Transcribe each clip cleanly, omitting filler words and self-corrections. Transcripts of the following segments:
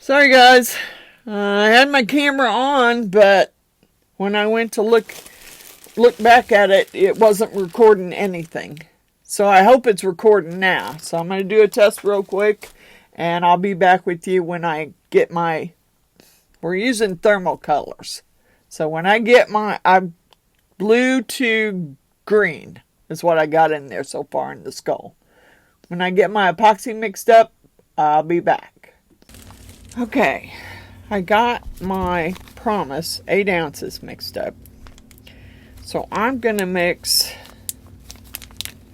Sorry guys, I had my camera on, but when I went to look back at it, it wasn't recording anything. So I hope it's recording now. So I'm going to do a test real quick, and I'll be back with you when I get my, we're using thermal colors. So when I get my, blue to green is what I got in there so far in the skull. When I get my epoxy mixed up, I'll be back. Okay, I got my Promise 8 ounces mixed up. So I'm going to mix,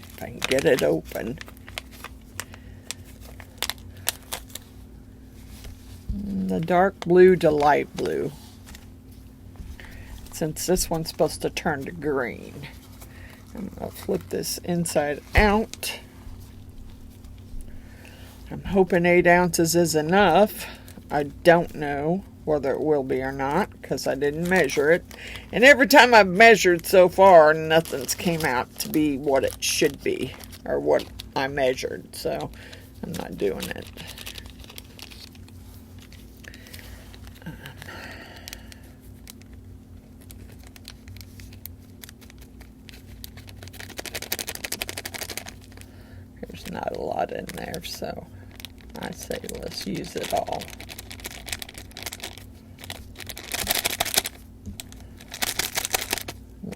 if I can get it open, the dark blue to light blue. Since this one's supposed to turn to green. I'm going to flip this inside out. I'm hoping 8 ounces is enough. I don't know whether it will be or not because I didn't measure it. And every time I've measured so far, nothing's came out to be what it should be or what I measured. So I'm not doing it. There's not a lot in there, so I say let's use it all.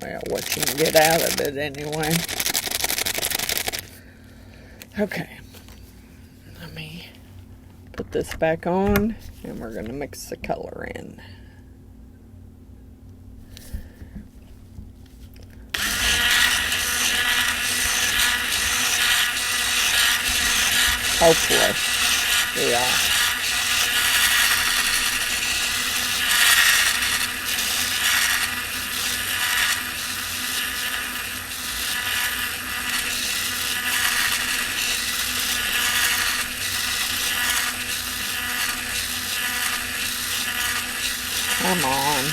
Well, what you can get out of it anyway. Okay, let me put this back on, and we're going to mix the color in. Hopefully, yeah. Come on.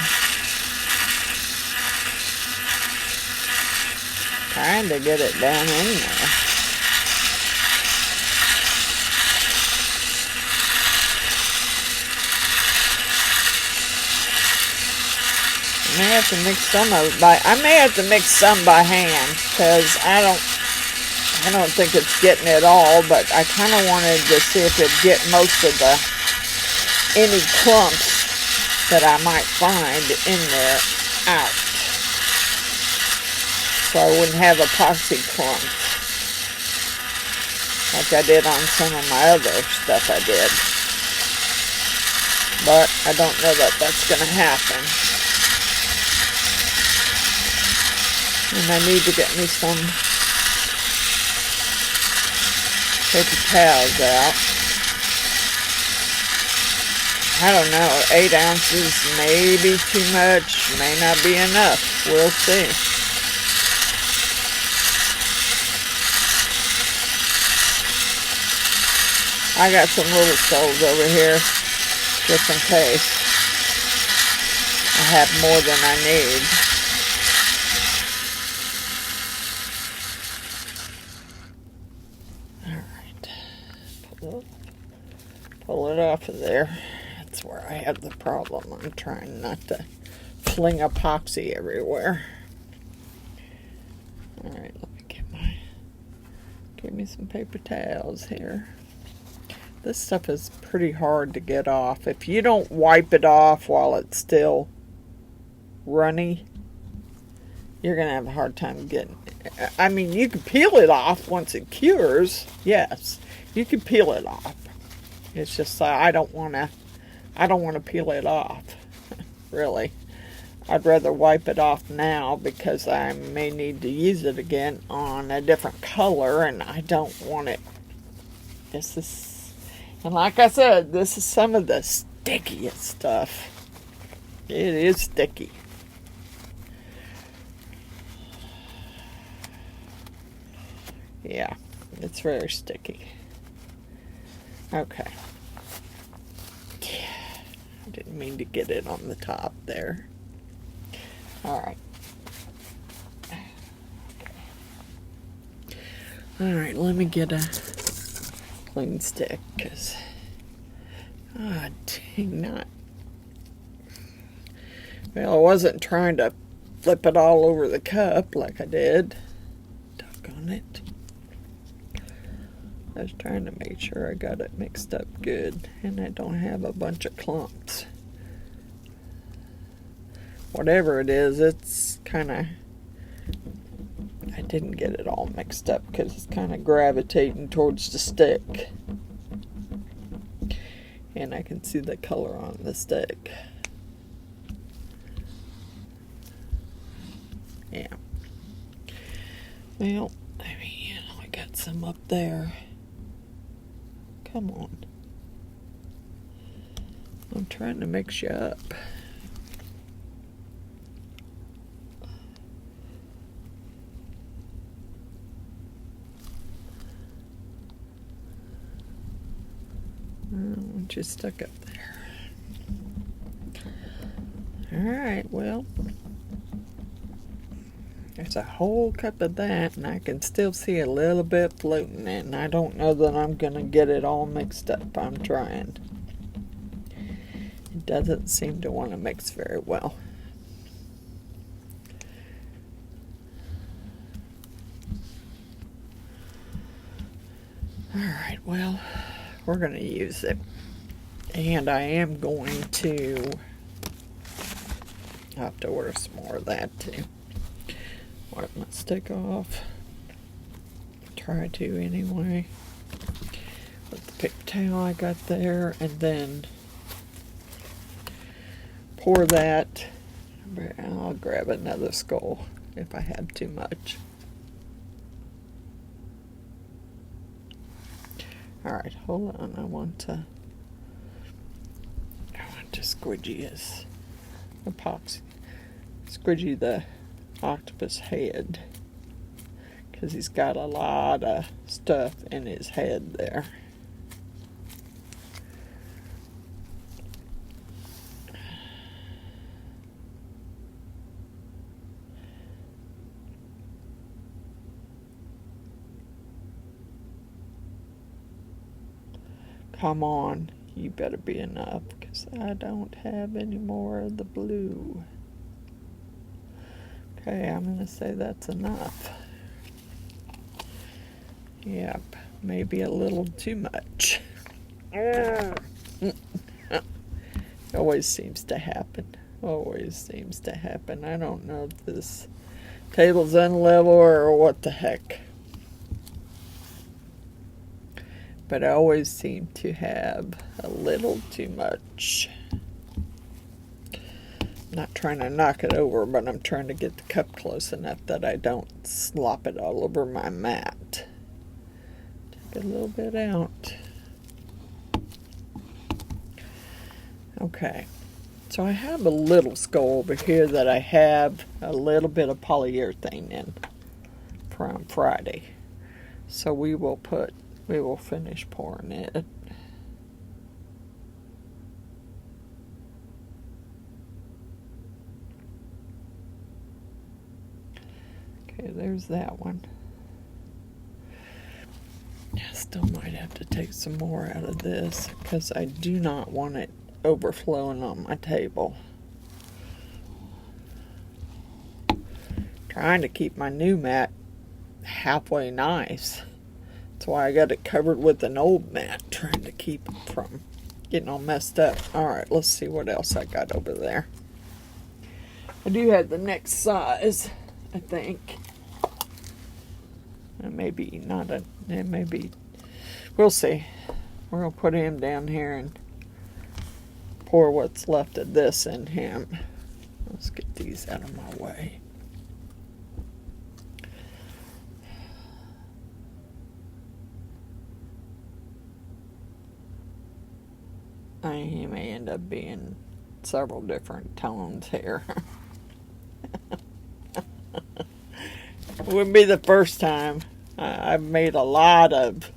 Trying to get it down in there. I may have to mix some of it by hand because I don't think it's getting it all, but I kind of wanted to see if it'd get most of any clumps that I might find in there out, so I wouldn't have epoxy clumps like I did on some of my other stuff I did. But I don't know that that's going to happen. And I need to get me some paper towels out. I don't know, 8 ounces may be too much, may not be enough. We'll see. I got some little skulls over here, just in case I have more than I need. Pull it off of there. That's where I have the problem. I'm trying not to fling epoxy everywhere. Alright, let me get me some paper towels here. This stuff is pretty hard to get off. If you don't wipe it off while it's still runny, you're going to have a hard time getting it. I mean, you can peel it off once it cures. Yes, you can peel it off. It's just I don't want to peel it off. Really. I'd rather wipe it off now because I may need to use it again on a different color, and I don't want it. And like I said, this is some of the stickiest stuff. It is sticky. Yeah, it's very sticky. Okay. I didn't mean to get it on the top there. Alright. Alright, let me get a clean stick because Ah, dang, not. Well, I wasn't trying to flip it all over the cup like I did. Doggone it. I was trying to make sure I got it mixed up good and I don't have a bunch of clumps. Whatever it is, it's kind of... I didn't get it all mixed up because it's kind of gravitating towards the stick. And I can see the color on the stick. Yeah. Well, I mean, you know, I got some up there. Come on. I'm trying to mix you up. Just stuck up there. Alright, well, there's a whole cup of that, and I can still see a little bit floating in. I don't know that I'm going to get it all mixed up. I'm trying. It doesn't seem to want to mix very well. Alright, well, we're going to use it. And I am going to... I'll have to order some more of that too. Wipe my stick off. Try to anyway. With the paper towel I got there, and then pour that. I'll grab another skull if I have too much. Alright, hold on. I want to squidgy his epoxy. Squidgy the octopus head. Because he's got a lot of stuff in his head there. Come on, you better be enough, because I don't have any more of the blue. Okay, I'm going to say that's enough. Yep, maybe a little too much. Always seems to happen. Always seems to happen. I don't know if this table's unlevel or what the heck. But I always seem to have a little too much. I'm not trying to knock it over, but I'm trying to get the cup close enough that I don't slop it all over my mat. Take a little bit out. Okay. So I have a little skull over here that I have a little bit of polyurethane in from Friday. So we will finish pouring it. Okay, there's that one. I still might have to take some more out of this because I do not want it overflowing on my table. Trying to keep my new mat halfway nice. That's why I got it covered with an old mat, trying to keep it from getting all messed up. Alright, let's see what else I got over there. I do have the next size, I think. It may be not a, it may be, we'll see. We're going to put him down here and pour what's left of this in him. Let's get these out of my way. He may end up being several different tones here. Wouldn't be the first time. I've made a lot of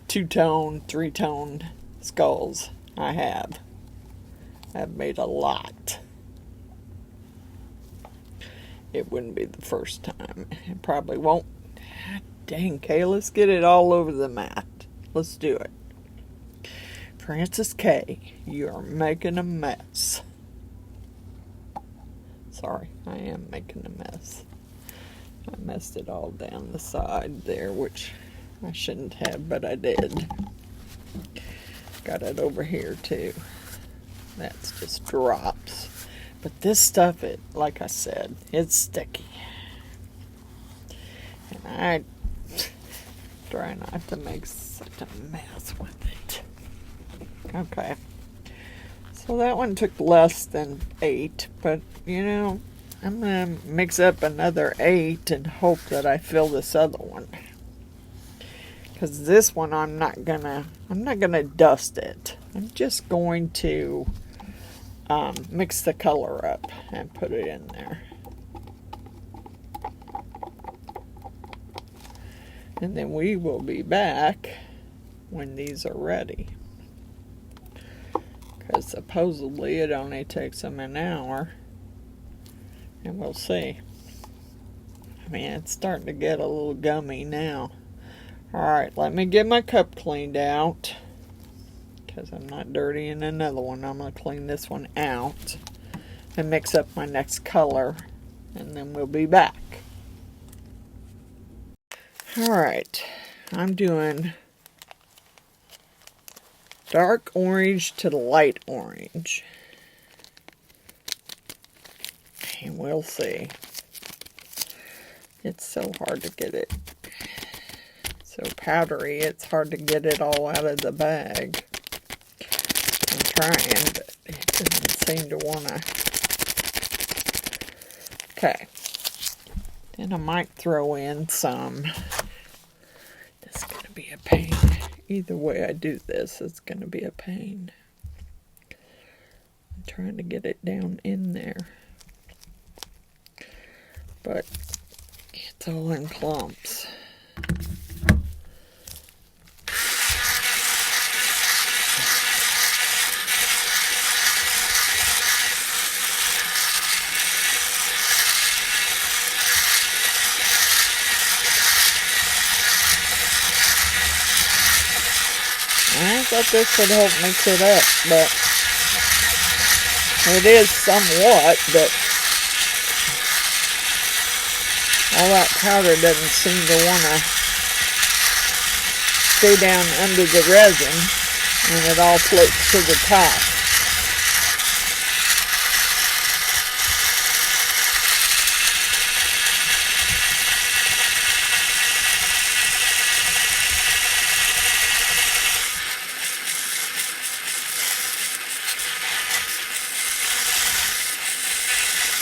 2-tone, 3-tone skulls. I have. I've made a lot. It wouldn't be the first time. It probably won't. Dang, Kay, let's get it all over the mat. Let's do it. Frances K., you're making a mess. Sorry, I am making a mess. I messed it all down the side there, which I shouldn't have, but I did. Got it over here too. That's just drops. But this stuff, like I said, it's sticky. And I try not to make such a mess with it. Okay. So that one took less than 8, but you know, I'm going to mix up another 8 and hope that I fill this other one. Because this one I'm not gonna dust it. I'm just going to mix the color up and put it in there. And then we will be back when these are ready. Because supposedly it only takes them an hour. And we'll see. I mean, it's starting to get a little gummy now. Alright, let me get my cup cleaned out. Because I'm not dirtying another one. I'm going to clean this one out. And mix up my next color. And then we'll be back. Alright, I'm doing dark orange to light orange. And we'll see. It's so hard to get it so powdery, it's hard to get it all out of the bag. I'm trying, but it doesn't seem to want to. Okay. Then I might throw in some. This is going to be a pain. Either way I do this, it's going to be a pain. I'm trying to get it down in there. But it's all in clumps. I thought this would help mix it up, but it is somewhat, but all that powder doesn't seem to want to stay down under the resin, and it all floats to the top.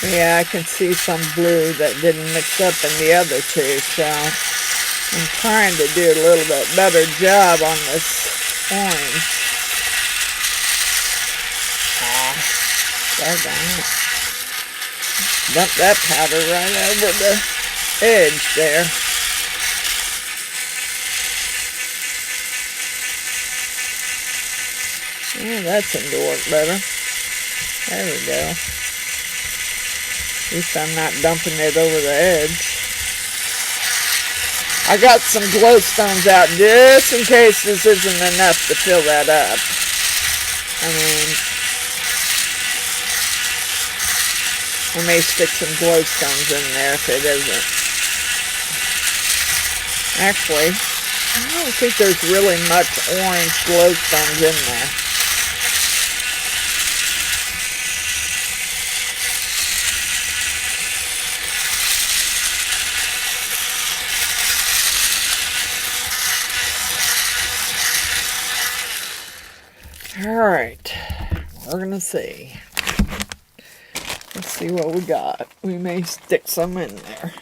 Yeah, I can see some blue that didn't mix up in the other two, so I'm trying to do a little bit better job on this orange. Doggone it. Dump that powder right over the edge there. Yeah, that seemed to work better. There we go. At least I'm not dumping it over the edge. I got some glowstones out just in case this isn't enough to fill that up. I mean, I may stick some glowstones in there if it isn't. Actually, I don't think there's really much orange glowstones in there. Alright, we're gonna see. Let's see what we got. We may stick some in there.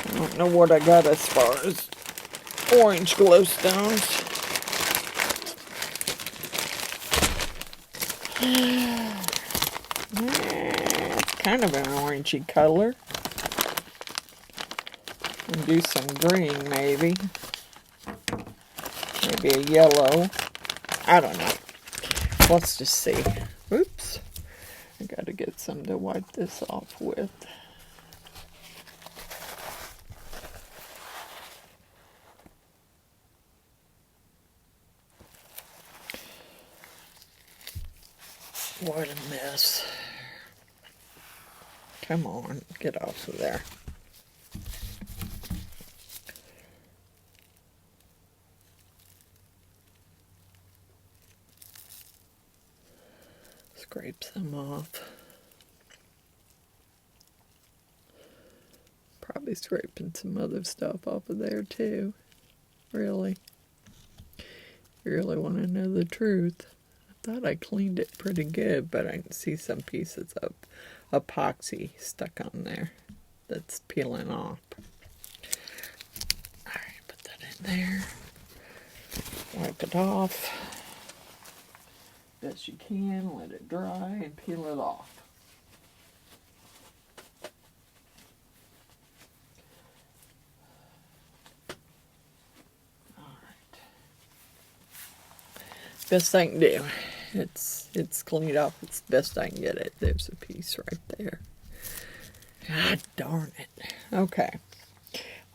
I don't know what I got as far as orange glowstones. It's kind of an orangey color. And do some green maybe. Maybe a yellow. I don't know. Let's just see. Oops. I gotta get some to wipe this off with. What a mess. Come on, get off of there. Scrape some off. Probably scraping some other stuff off of there too. Really. You really want to know the truth. I thought I cleaned it pretty good, but I can see some pieces of epoxy stuck on there that's peeling off. Alright, put that in there. Wipe it off. Best you can, let it dry and peel it off. Alright. Best I can do. It's cleaned up. It's the best I can get it. There's a piece right there. God darn it. Okay.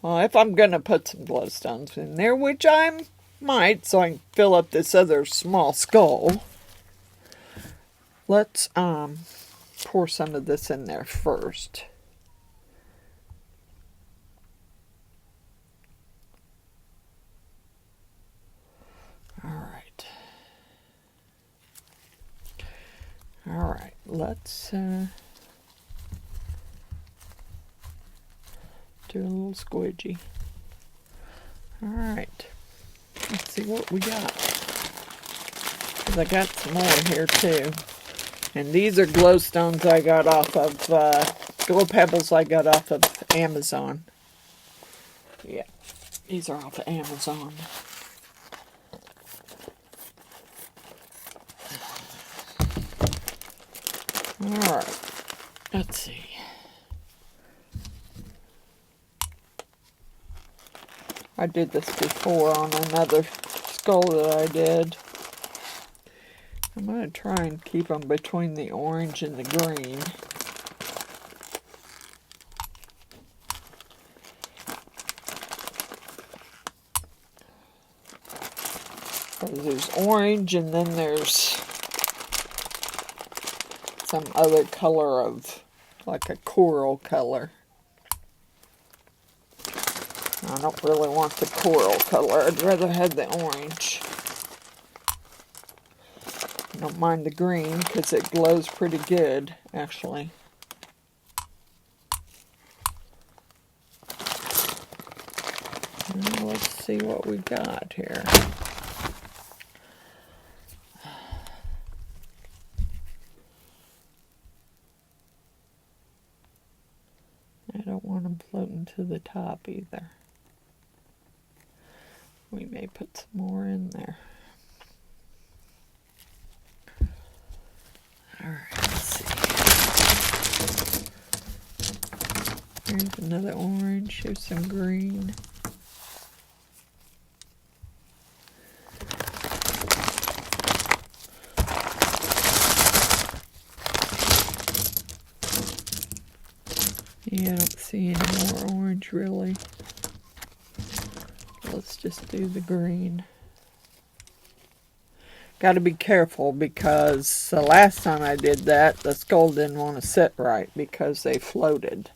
Well, if I'm going to put some glowstones in there, which I might, so I can fill up this other small skull, let's pour some of this in there first. Alright. Alright, let's do a little squidgy. Alright, let's see what we got. 'Cause I got some more here too. And these are glowstones I got off of, glow pebbles I got off of Amazon. Yeah, these are off of Amazon. Alright, let's see. I did this before on another skull that I did. I'm going to try and keep them between the orange and the green. There's orange and then there's some other color of, like a coral color. I don't really want the coral color. I'd rather have the orange. I don't mind the green because it glows pretty good, actually. Now let's see what we got here. I don't want them floating to the top either. We may put some more in there. Alright, let's see. Here's another orange. Here's some green. Yeah, I don't see any more orange really. Let's just do the green. Got to be careful because the last time I did that, the skull didn't want to sit right because they floated.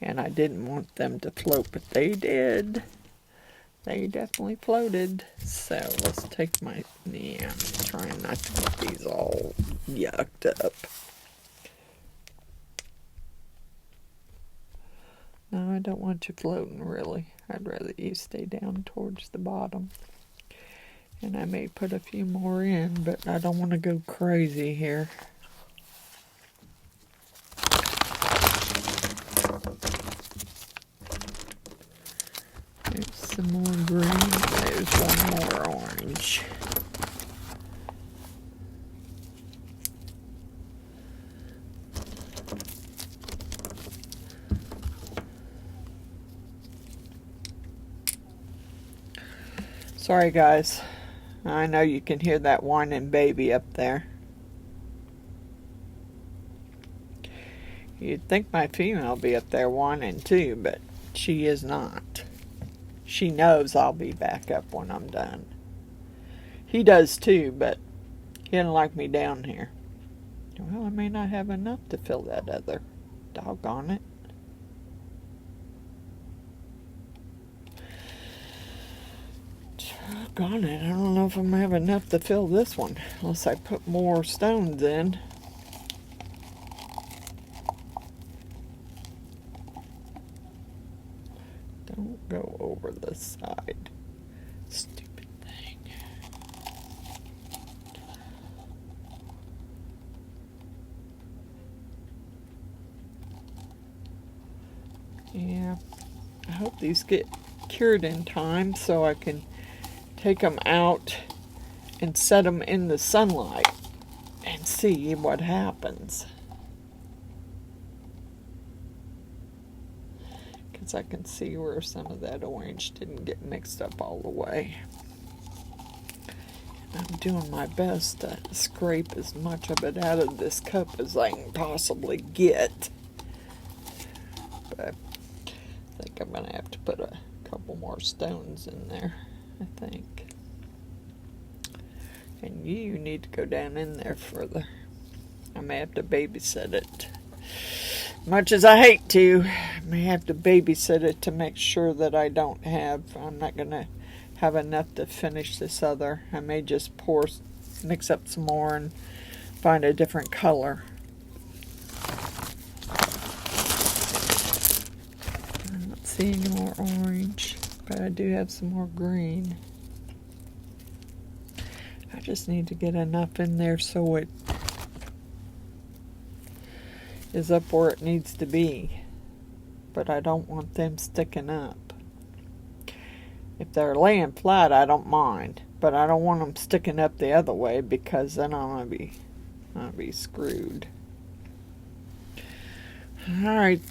And I didn't want them to float, but they did. They definitely floated. So let's take my, yeah, I'm trying not to get these all yucked up. No, I don't want you floating really. I'd rather you stay down towards the bottom. And I may put a few more in, but I don't want to go crazy here. There's some more green. There's one more orange. Sorry guys, I know you can hear that whining baby up there. You'd think my female would be up there whining too, but she is not. She knows I'll be back up when I'm done. He does too, but She didn't like me down here. Well, I may not have enough to fill that other. Doggone it. Doggone it. I don't know if I'm going to have enough to fill this one. Unless I put more stones in. Don't go over the side. Stupid thing. Yeah. I hope these get cured in time so I can take them out and set them in the sunlight and see what happens. Because I can see where some of that orange didn't get mixed up all the way. I'm doing my best to scrape as much of it out of this cup as I can possibly get. But I think I'm going to have to put a couple more stones in there, I think. And you need to go down in there further. I may have to babysit it. Much as I hate to, I may have to babysit it to make sure that I'm not going to have enough to finish this other. I may just mix up some more and find a different color. I'm not seeing any more orange, but I do have some more green. I just need to get enough in there so it is up where it needs to be. But I don't want them sticking up. If they're laying flat, I don't mind. But I don't want them sticking up the other way because then I'll be screwed. Alright,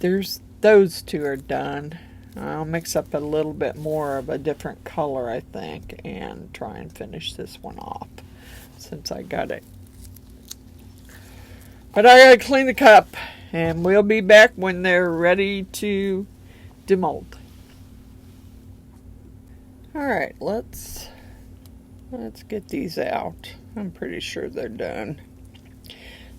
those two are done. I'll mix up a little bit more of a different color, I think, and try and finish this one off since I got it. But I gotta clean the cup, and we'll be back when they're ready to demold. Alright, let's get these out. I'm pretty sure they're done.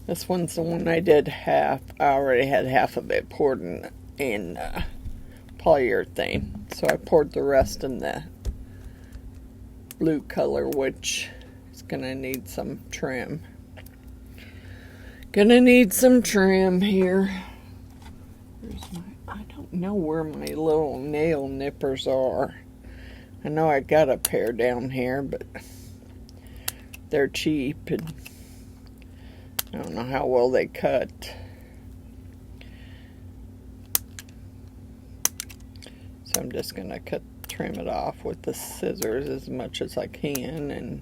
This one's the one I did half. I already had half of it poured in polyurethane, so I poured the rest in the blue color, which is gonna need some trim. Gonna need some trim here. I don't know where my little nail nippers are. I know I got a pair down here, but they're cheap and I don't know how well they cut. So I'm just going to trim it off with the scissors as much as I can, and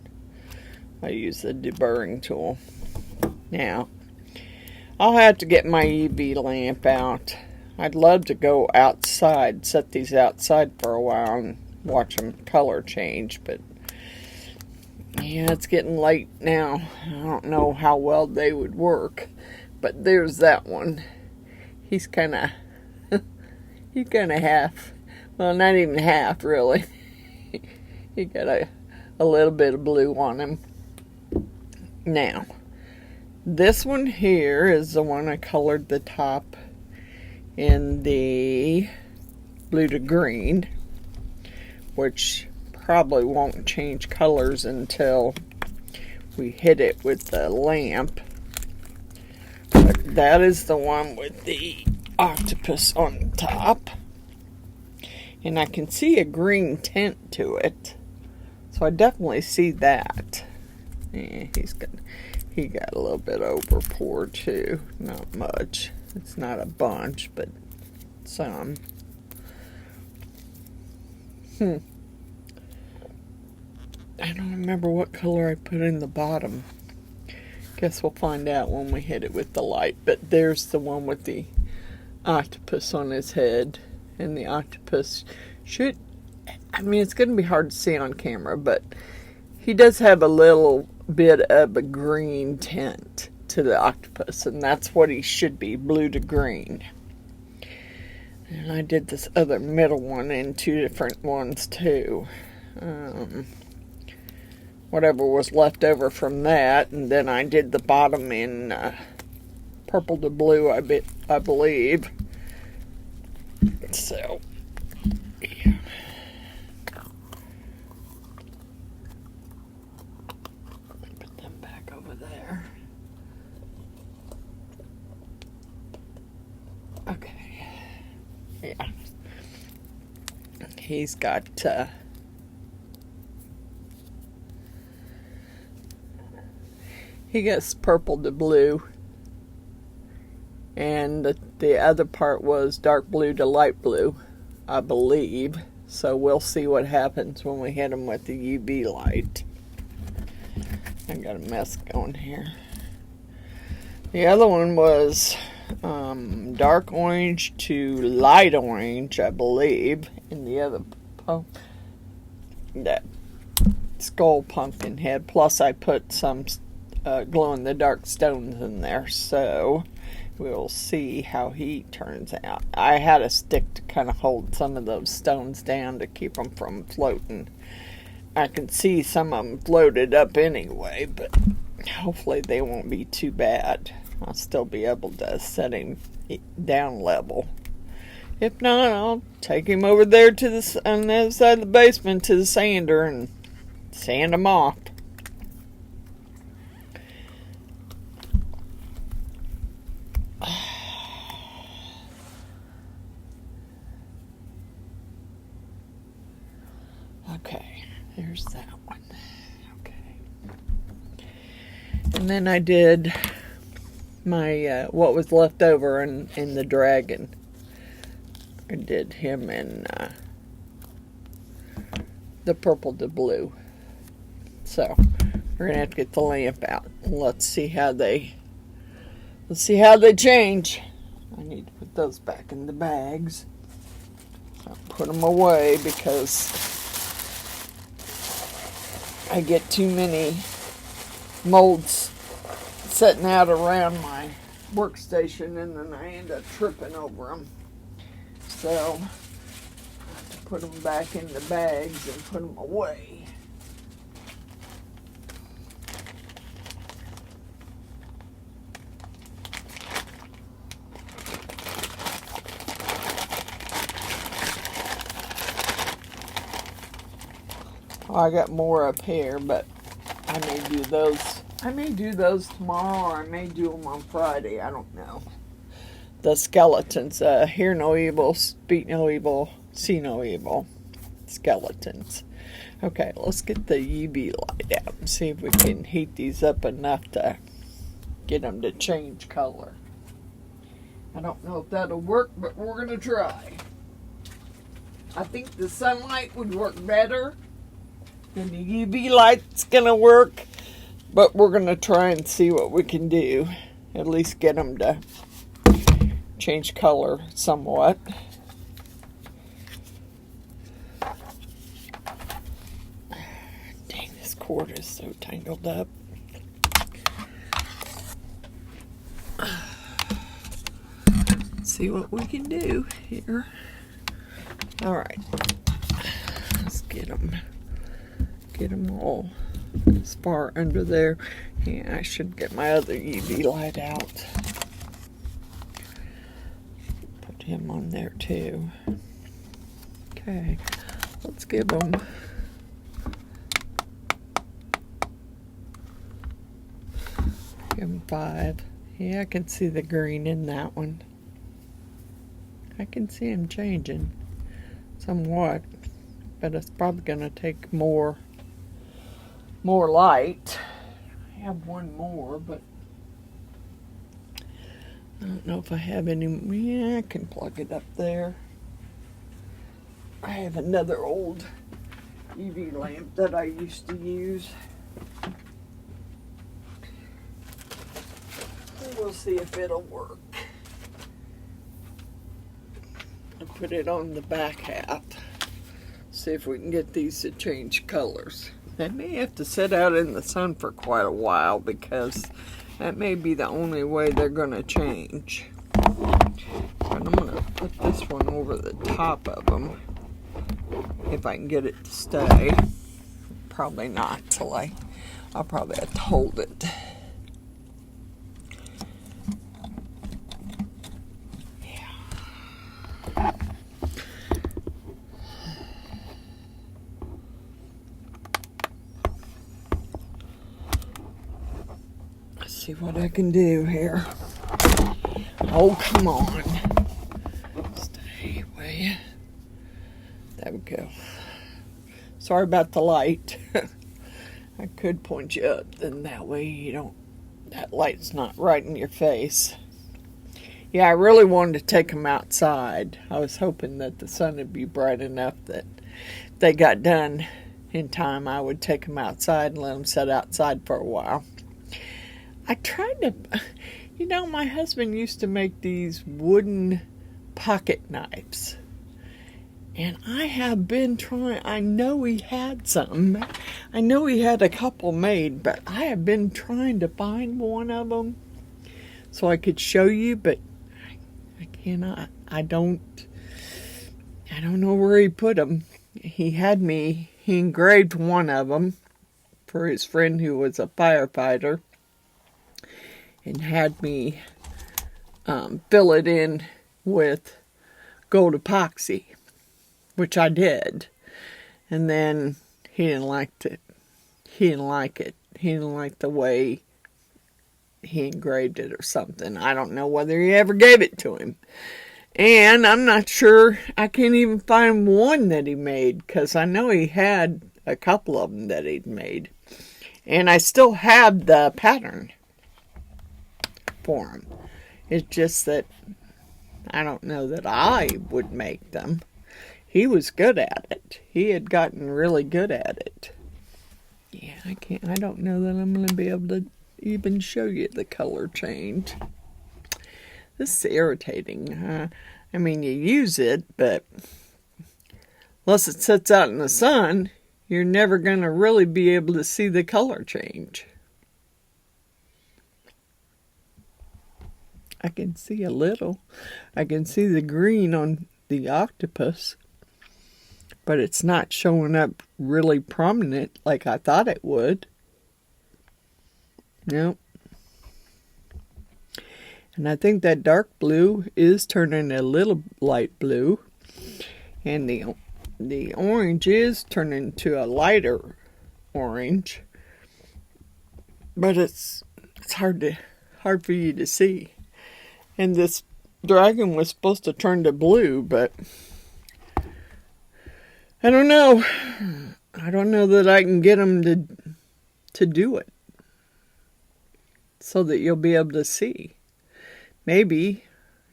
I use the deburring tool. Now, I'll have to get my UV lamp out. I'd love to go outside, set these outside for a while and watch them color change, but yeah, it's getting late now. I don't know how well they would work, but there's that one. He's kind of half. Well, not even half, really. He got a little bit of blue on him. Now, this one here is the one I colored the top in the blue to green, which probably won't change colors until we hit it with the lamp. But that is the one with the octopus on the top. And I can see a green tint to it. So I definitely see that. Yeah, he got a little bit over poured too. Not much. It's not a bunch, but some. I don't remember what color I put in the bottom. Guess we'll find out when we hit it with the light. But there's the one with the octopus on his head. And the octopus should, I mean, it's going to be hard to see on camera, but he does have a little bit of a green tint to the octopus, and that's what he should be, blue to green. And I did this other middle one in two different ones too. whatever was left over from that, and then I did the bottom in purple to blue, I believe. So, yeah. Put them back over there. Okay. Yeah. He's got he gets purple to blue, and the other part was dark blue to light blue, I believe. So we'll see what happens when we hit him with the UV light. I got a mess going here. The other one was dark orange to light orange, I believe, in the other that skull pumpkin head. Plus I put some glow-in-the-dark stones in there, so we'll see how he turns out. I had a stick to kind of hold some of those stones down to keep them from floating. I can see some of them floated up anyway, but hopefully they won't be too bad. I'll still be able to set him down level. If not, I'll take him over there to on the other side of the basement to the sander and sand him off. Okay, there's that one. Okay. And then I did my what was left over in the dragon. I did him in the purple to blue. So we're gonna have to get the lamp out. Let's see how they change. I need to put those back in the bags. I'll put them away because I get too many molds setting out around my workstation, and then I end up tripping over them. So I have to put them back in the bags and put them away. I got more up here, but I may do those. I may do those tomorrow, or I may do them on Friday. I don't know. The skeletons, hear no evil, speak no evil, see no evil. Skeletons. Okay, let's get the UV light out and see if we can heat these up enough to get them to change color. I don't know if that'll work, but we're going to try. I think the sunlight would work better than the UV light's going to work, but we're going to try and see what we can do. At least get them to change color somewhat. Dang, this cord is so tangled up. Let's see what we can do here. All right, let's get them all as far under there. Yeah, I should get my other UV light out. Put him on there too. Okay, let's give them Give 5. Yeah, I can see the green in that one. I can see him changing somewhat, but it's probably going to take more light. I have one more, but I don't know if I have any. Yeah, I can plug it up there. I have another old UV lamp that I used to use. We'll see if it'll work. I'll put it on the back half. See if we can get these to change colors. They may have to sit out in the sun for quite a while because that may be the only way they're going to change. But I'm going to put this one over the top of them if I can get it to stay. Probably not till I'll probably have to hold it. Yeah. Let's see what I can do here. Oh, come on. Stay away. There we go. Sorry about the light. I could point you up, then that way you don't, that light's not right in your face. Yeah, I really wanted to take them outside. I was hoping that the sun would be bright enough that if they got done in time, I would take them outside and let them sit outside for a while. I tried to, you know, my husband used to make these wooden pocket knives. And I have been trying, I know he had some. I know he had a couple made, but I have been trying to find one of them so I could show you, but I cannot. I don't know where he put them. He engraved one of them for his friend who was a firefighter and had me fill it in with gold epoxy, which I did. And then he didn't like it. He didn't like it. He didn't like the way he engraved it or something. I don't know whether he ever gave it to him. And I'm not sure. I can't even find one that he made, because I know he had a couple of them that he'd made. And I still have the pattern for him. It's just that I don't know that I would make them. He was good at it. He had gotten really good at it. Yeah, I don't know that I'm going to be able to even show you the color change. This is irritating. I mean, you use it, but unless it sits out in the sun, you're never going to really be able to see the color change. I can see a little. I can see the green on the octopus, but it's not showing up really prominent like I thought it would. Nope. And I think that dark blue is turning a little light blue, and the orange is turning to a lighter orange, but it's hard for you to see. And this dragon was supposed to turn to blue, but I don't know. I don't know that I can get them to do it so that you'll be able to see. Maybe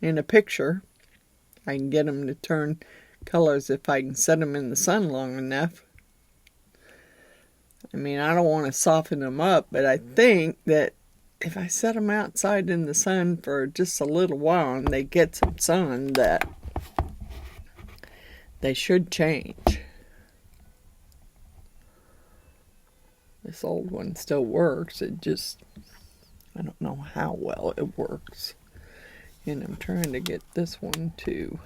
in a picture I can get them to turn colors if I can set them in the sun long enough. I mean, I don't want to soften them up, but I think that if I set them outside in the sun for just a little while and they get some sun, that they should change. This old one still works. It just, I don't know how well it works. And I'm trying to get this one to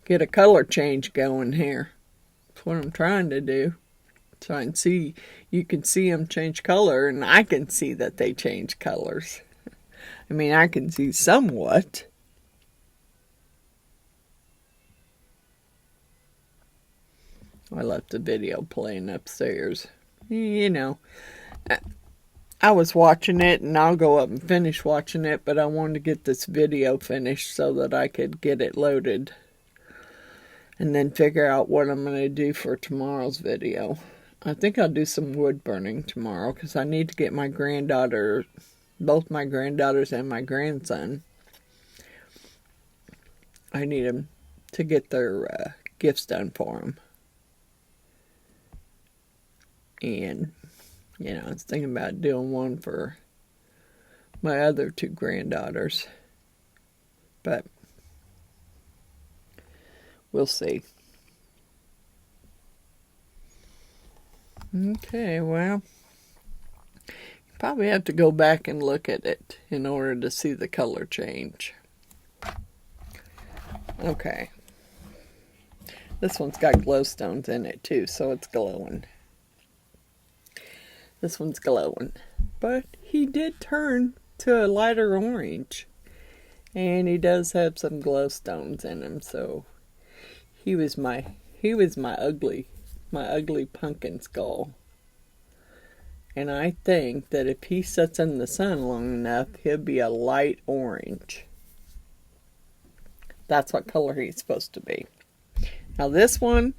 get a color change going here. That's what I'm trying to do. So I can see, you can see them change color, and I can see that they change colors. I mean, I can see somewhat. I left the video playing upstairs. You know, I was watching it, and I'll go up and finish watching it, but I wanted to get this video finished so that I could get it loaded and then figure out what I'm going to do for tomorrow's video. I think I'll do some wood burning tomorrow, because I need to get my granddaughter, both my granddaughters and my grandson, I need them to get their gifts done for them. And, you know, I was thinking about doing one for my other two granddaughters, but we'll see. Okay, well, you probably have to go back and look at it in order to see the color change. Okay. This one's got glowstones in it too, so it's glowing. This one's glowing. But he did turn to a lighter orange. And he does have some glowstones in him, so he was my ugly pumpkin skull. And I think that if he sits in the sun long enough, he'll be a light orange. That's what color he's supposed to be. Now this one,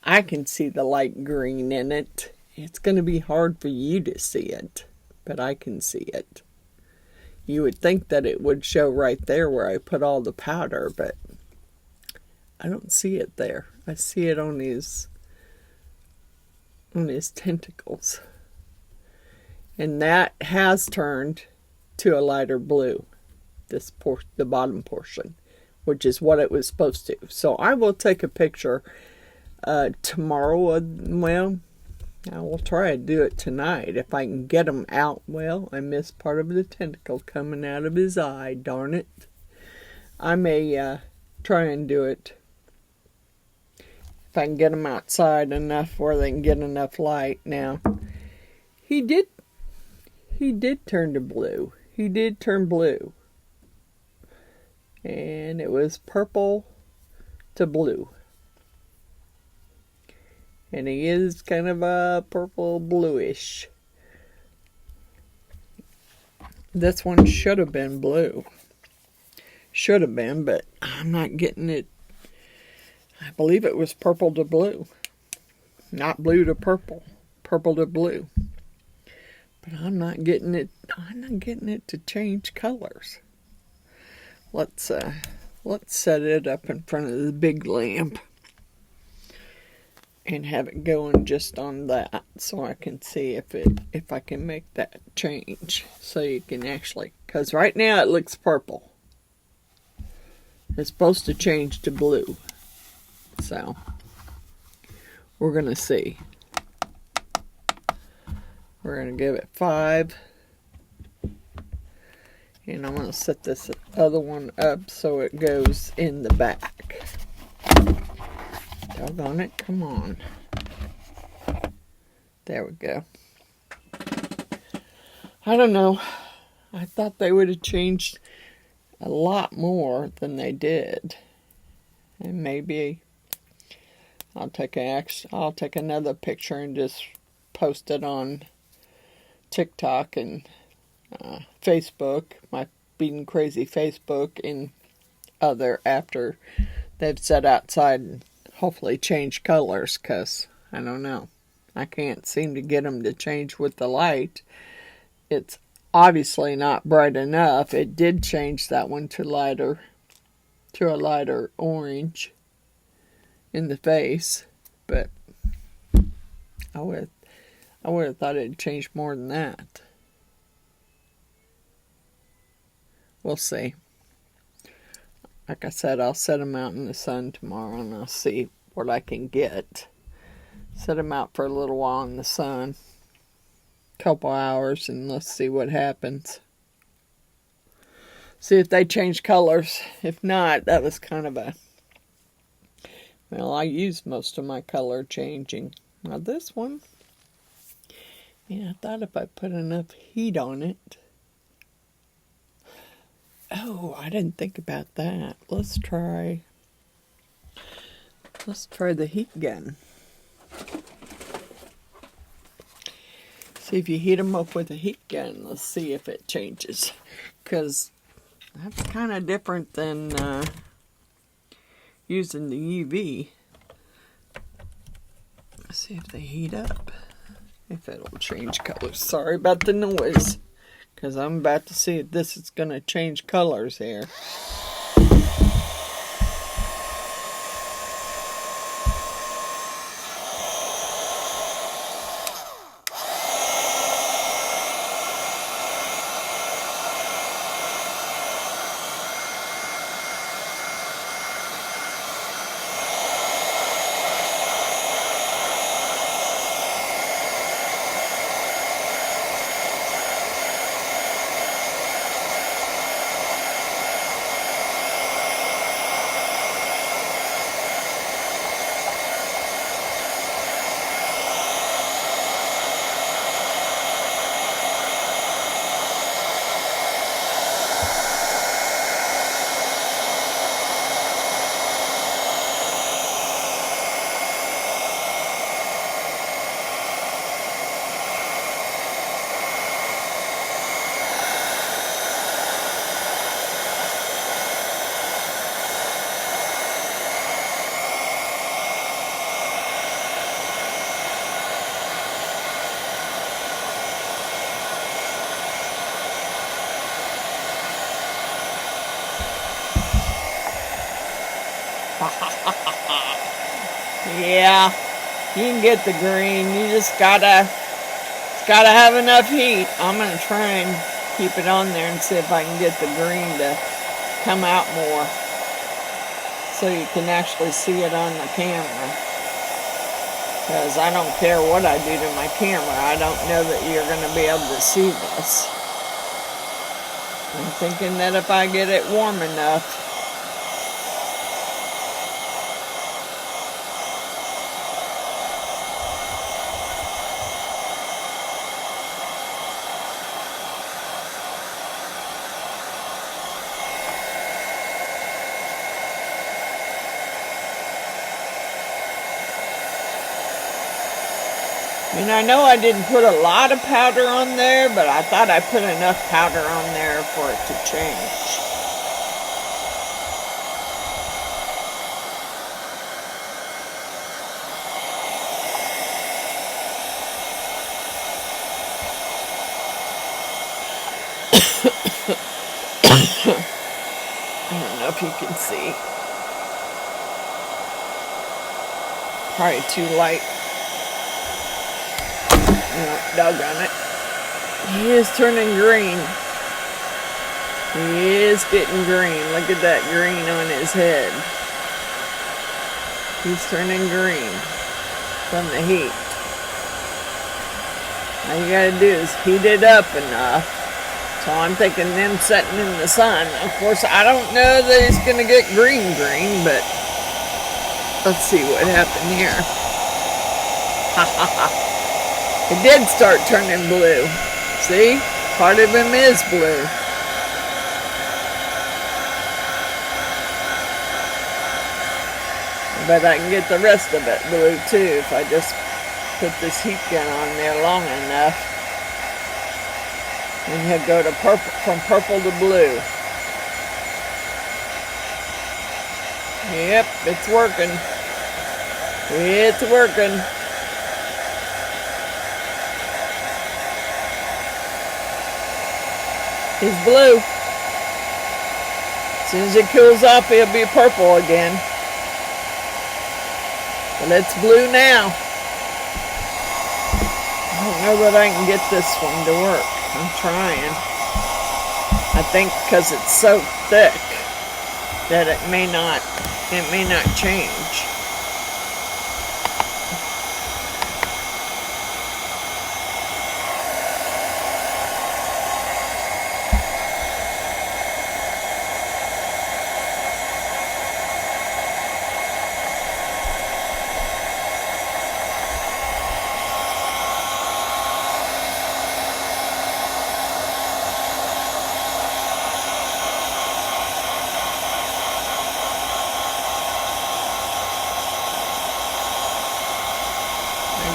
I can see the light green in it. It's going to be hard for you to see it, but I can see it. You would think that it would show right there where I put all the powder, but I don't see it there. I see it on his tentacles. And that has turned to a lighter blue, the bottom portion, which is what it was supposed to. So I will take a picture tomorrow. Well, I will try to do it tonight if I can get them out. Well, I missed part of the tentacle coming out of his eye. Darn it. I may try and do it if I can get them outside enough where they can get enough light. Now, he did turn to blue. He did turn blue. And it was purple to blue. And he is kind of a purple bluish. This one should have been blue. Should have been, but I'm not getting it. I believe it was purple to blue. Not blue to purple. Purple to blue. But I'm not getting it to change colors. Let's set it up in front of the big lamp and have it going just on that, so I can see if I can make that change. So you can actually, because right now it looks purple. It's supposed to change to blue. So we're gonna see. We're gonna give it 5. And I'm going to set this other one up so it goes in the back. Doggone it, come on. There we go. I don't know. I thought they would have changed a lot more than they did. And maybe I'll take another picture and just post it on TikTok and Facebook, my Beadinkrazy Facebook, and other after they've set outside and hopefully change colors, because I don't know. I can't seem to get them to change with the light. It's obviously not bright enough. It did change that one to a lighter orange in the face, but I would have thought it'd change more than that. We'll see. Like I said, I'll set them out in the sun tomorrow and I'll see what I can get. Set them out for a little while in the sun. Couple hours, and let's see what happens. See if they change colors. If not, that was kind of well, I used most of my color changing. Now this one, I thought if I put enough heat on it. Oh, I didn't think about that. Let's try the heat gun. See if you heat them up with a heat gun. Let's see if it changes. Because that's kind of different than using the UV. Let's see if they heat up. If it'll change colors. Sorry about the noise. Because I'm about to see if this is going to change colors here. Yeah, you can get the green. You just gotta have enough heat. I'm gonna try and keep it on there and see if I can get the green to come out more, so you can actually see it on the camera. Because I don't care what I do to my camera, I don't know that you're going to be able to see this. I'm thinking that if I get it warm enough. And I know I didn't put a lot of powder on there, but I thought I put enough powder on there for it to change. I don't know if you can see. Probably too light. No, doggone it. He is turning green. He is getting green. Look at that green on his head. He's turning green from the heat. All you gotta do is heat it up enough. So I'm thinking them setting in the sun. Of course, I don't know that he's gonna get green, but let's see what happened here. Ha ha ha. It did start turning blue. See? Part of him is blue. I bet I can get the rest of it blue too if I just put this heat gun on there long enough. And he'll go to purple, from purple to blue. Yep, it's working. It's working. He's blue. As soon as it cools off, he'll be purple again. But it's blue now. I don't know that I can get this one to work. I'm trying. I think because it's so thick that it may not change.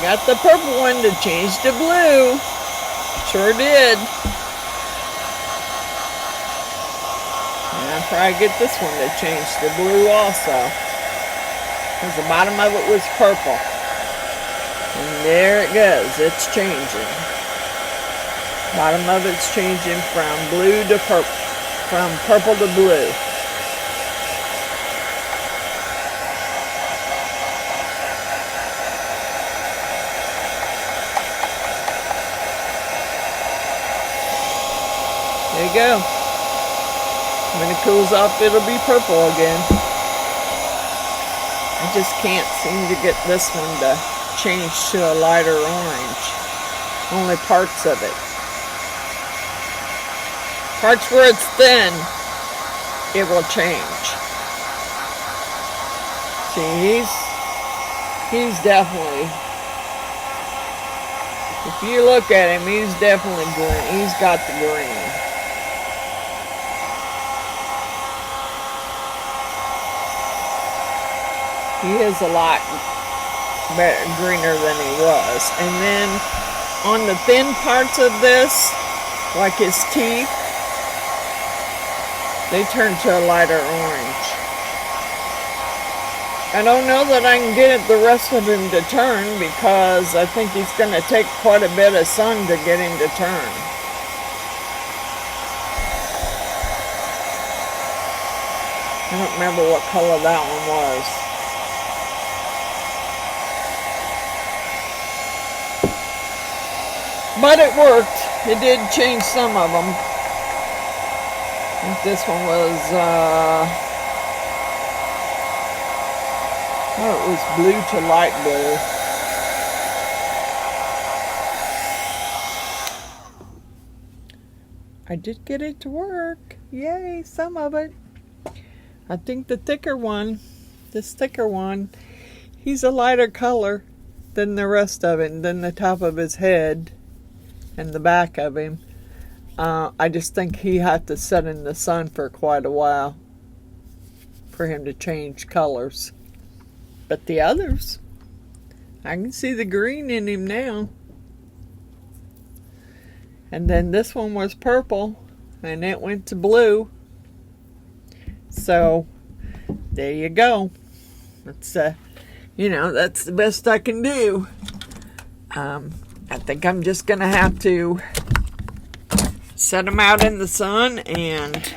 Got the purple one to change to blue. Sure did. And I'll probably get this one to change to blue also. Because the bottom of it was purple. And there it goes. It's changing. Bottom of it's changing from blue to purple. From purple to blue. There you go. When it cools off, it'll be purple again. I just can't seem to get this one to change to a lighter orange. Only parts of it. Parts where it's thin, it will change. See, he's definitely, if you look at him, he's definitely green. He's got the green. He is a lot better, greener than he was. And then on the thin parts of this, like his teeth, they turn to a lighter orange. I don't know that I can get the rest of him to turn because I think he's going to take quite a bit of sun to get him to turn. I don't remember what color that one was. But it worked. It did change some of them. I think this one was, oh, it was blue to light blue. I did get it to work. Yay, some of it. I think the thicker one, this thicker one, he's a lighter color than the rest of it, and then the top of his head and the back of him. I just think he had to sit in the sun for quite a while for him to change colors. But the others, I can see the green in him now. And then this one was purple, and it went to blue. So, there you go. That's, you know, that's the best I can do. I think I'm just going to have to set them out in the sun and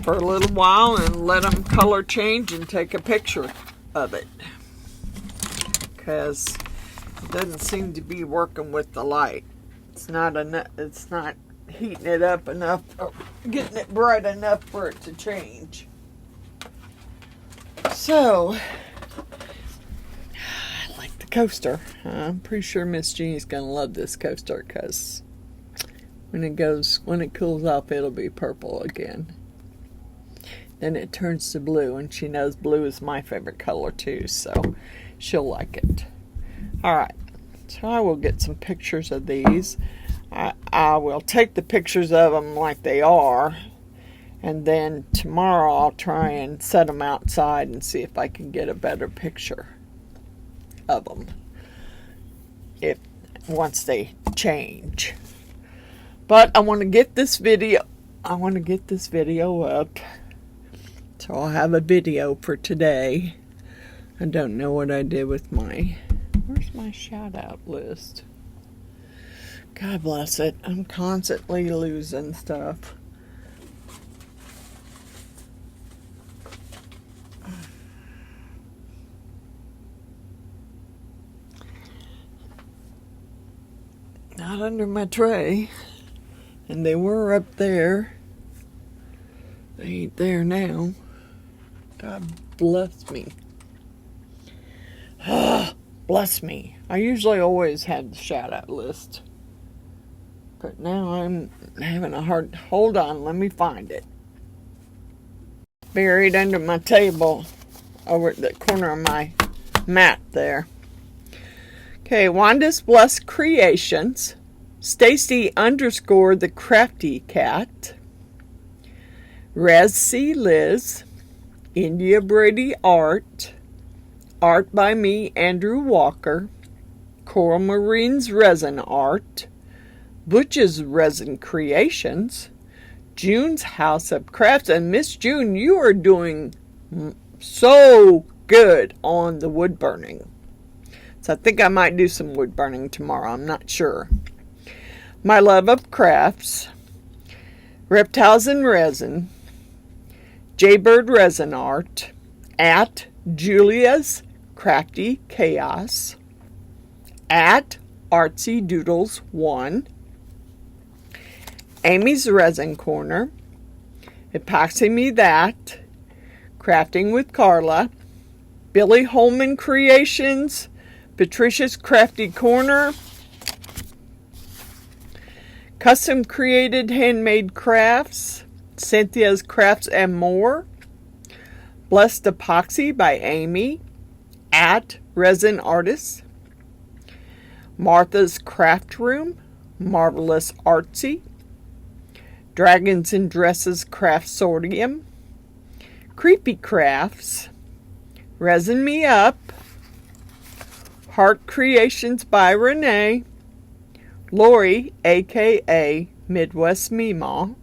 for a little while and let them color change and take a picture of it. Because it doesn't seem to be working with the light. It's not enough. It's not heating it up enough, or getting it bright enough for it to change. So, I like the coaster. I'm pretty sure Miss Jeannie's gonna love this coaster because when it cools off, it'll be purple again. Then it turns to blue, and she knows blue is my favorite color too, so she'll like it. All right, so I will get some pictures of these. I will take the pictures of them like they are, and then tomorrow I'll try and set them outside and see if I can get a better picture of them once they change. But I want to get this video up, so I'll have a video for today. I don't know what I did with where's my shout out list? God bless it. I'm constantly losing stuff. Not under my tray. And they were up there. They ain't there now. God bless me. Bless me. I usually always had the shout out list. But now I'm having a hard... Hold on, let me find it. Buried under my table. Over at the corner of my mat there. Okay, Wanda's Blessed Creations. Stacy _ the Crafty Cat. Resi Liz. India Brady Art. Art by me, Andrew Walker. Coral Marine's Resin Art. Butch's Resin Creations. June's House of Crafts. And Miss June, you are doing so good on the wood burning. So I think I might do some wood burning tomorrow. I'm not sure. My Love of Crafts. Reptiles in Resin. Jaybird Resin Art. At Julia's Crafty Chaos. At Artsy Doodles 1. Amy's Resin Corner. Epoxy Me That. Crafting with Carla. Billy Holman Creations. Patricia's Crafty Corner. Custom Created Handmade Crafts. Cynthia's Crafts and More. Blessed Epoxy by Amy. At Resin Artists. Martha's Craft Room. Marvelous Artsy. Dragons and Dresses Craftsorium. Creepy Crafts. Resin Me Up. Heart Creations by Renee. Lori, a.k.a. Midwest Meemaw.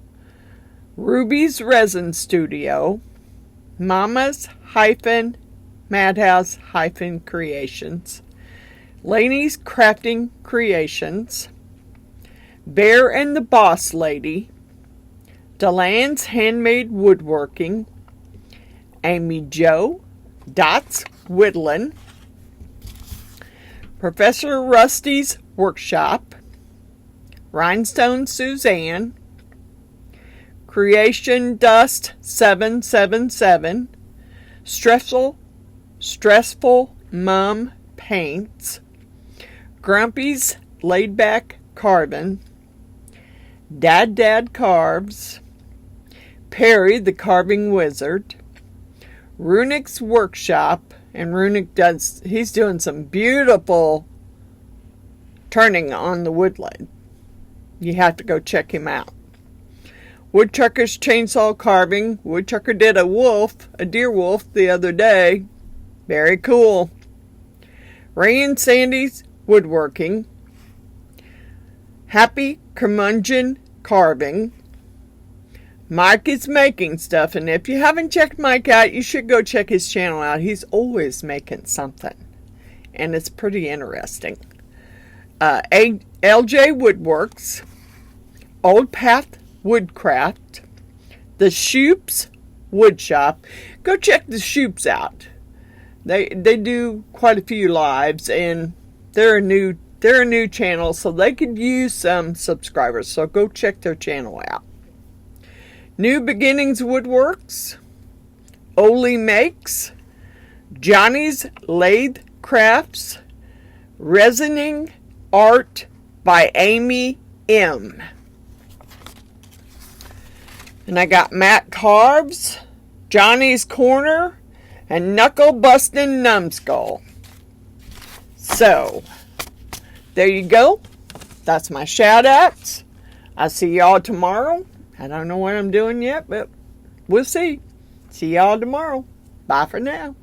Ruby's Resin Studio. Mama's Madhouse Creations. Laney's Crafting Creations. Bear and the Boss Lady. Delan's Handmade Woodworking. Amy Jo. Dots Whittling. Professor Rusty's Workshop, Rhinestone Suzanne, Creation Dust 777, Stressful Mum Paints, Grumpy's Laid Back Carving, Dad Carves, Perry the Carving Wizard, Runic's Workshop, and Runic he's doing some beautiful turning on the wood lathe. You have to go check him out. Woodchucker's Chainsaw Carving. Woodchucker did a deer wolf the other day. Very cool. Ray and Sandy's Woodworking. Happy Curmudgeon Carving. Mike is making stuff, and if you haven't checked Mike out, you should go check his channel out. He's always making something, and it's pretty interesting. LJ Woodworks, Old Path Woodcraft, the Shoops Woodshop. Go check the Shoops out. They do quite a few lives, and they're a new channel, so they could use some subscribers. So go check their channel out. New Beginnings Woodworks, Oli Makes, Johnny's Lathe Crafts, Resining Art by Amy M. And I got Matt Carves, Johnny's Corner, and Knuckle Bustin' Numbskull. So, there you go. That's my shout outs. I'll see y'all tomorrow. I don't know what I'm doing yet, but we'll see. See y'all tomorrow. Bye for now.